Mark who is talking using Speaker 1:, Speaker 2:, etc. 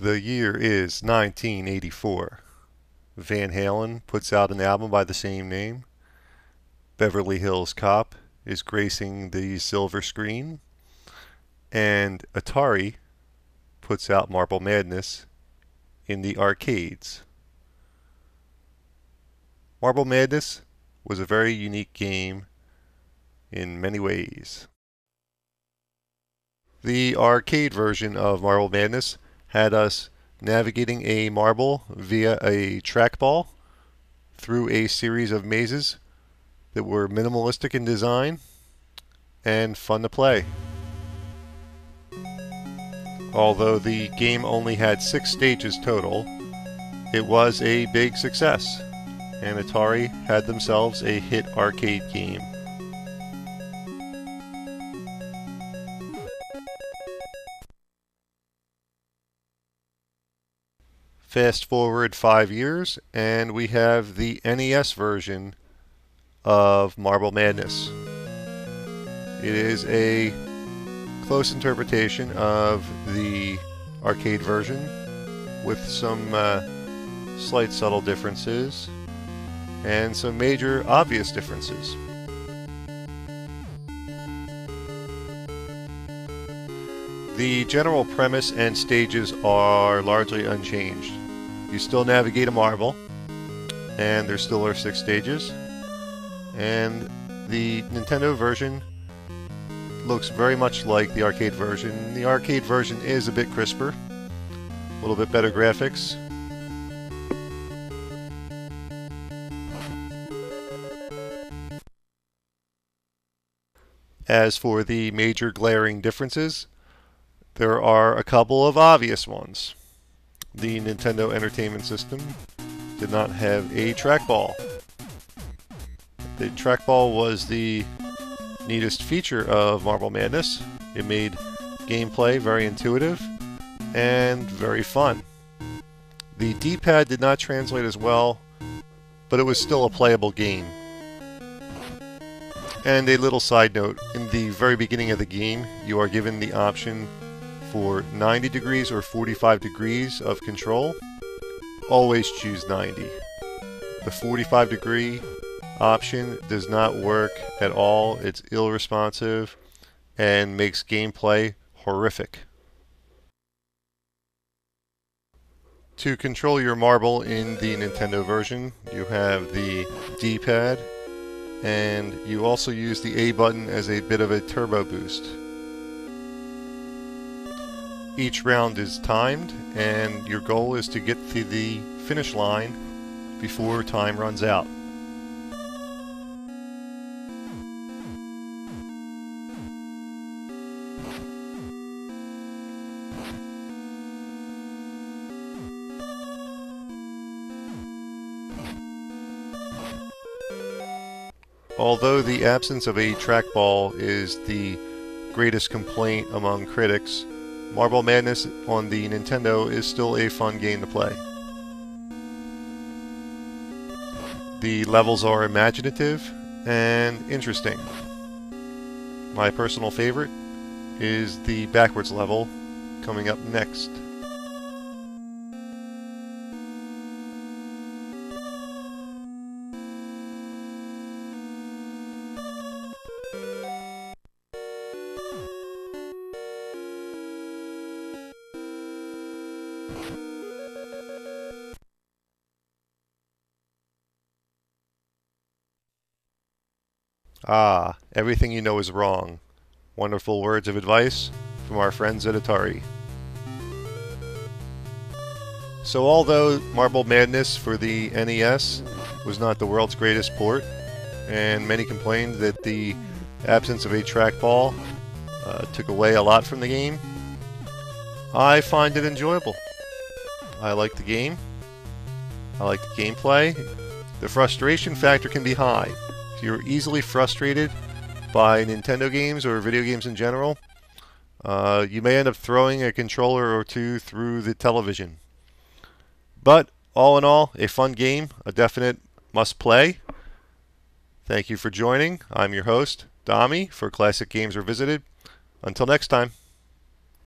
Speaker 1: The year is 1984. Van Halen puts out an album by the same name. Beverly Hills Cop is gracing the silver screen. And Atari puts out Marble Madness in the arcades. Marble Madness was a very unique game in many ways. The arcade version of Marble Madness had us navigating a marble via a trackball through a series of mazes that were minimalistic in design and fun to play. Although the game only had 6 stages total, it was a big success, and Atari had themselves a hit arcade game. Fast forward 5 years, and we have the NES version of Marble Madness. It is a close interpretation of the arcade version with some slight subtle differences and some major obvious differences. The general premise and stages are largely unchanged. You still navigate a marble, and there still are 6 stages, and the Nintendo version looks very much like the arcade version. The arcade version is a bit crisper, a little bit better graphics. As for the major glaring differences, there are a couple of obvious ones. The Nintendo Entertainment System did not have a trackball. The trackball was the neatest feature of Marble Madness. It made gameplay very intuitive and very fun. The D-pad did not translate as well, but it was still a playable game. And a little side note, in the very beginning of the game, you are given the option for 90 degrees or 45 degrees of control. Always choose 90. The 45 degree option does not work at all. It's ill-responsive and makes gameplay horrific. To control your marble in the Nintendo version, you have the D-pad, and you also use the A button as a bit of a turbo boost. Each round is timed, and your goal is to get to the finish line before time runs out. Although the absence of a trackball is the greatest complaint among critics, Marble Madness on the Nintendo is still a fun game to play. The levels are imaginative and interesting. My personal favorite is the backwards level coming up next. Ah, everything you know is wrong. Wonderful words of advice from our friends at Atari. So although Marble Madness for the NES was not the world's greatest port, and many complained that the absence of a trackball took away a lot from the game, I find it enjoyable. I like the game. I like the gameplay. The frustration factor can be high. If you're easily frustrated by Nintendo games or video games in general, you may end up throwing a controller or two through the television. But all in all, a fun game, a definite must play. Thank you for joining. I'm your host, Dami, for Classic Games Revisited. Until next time.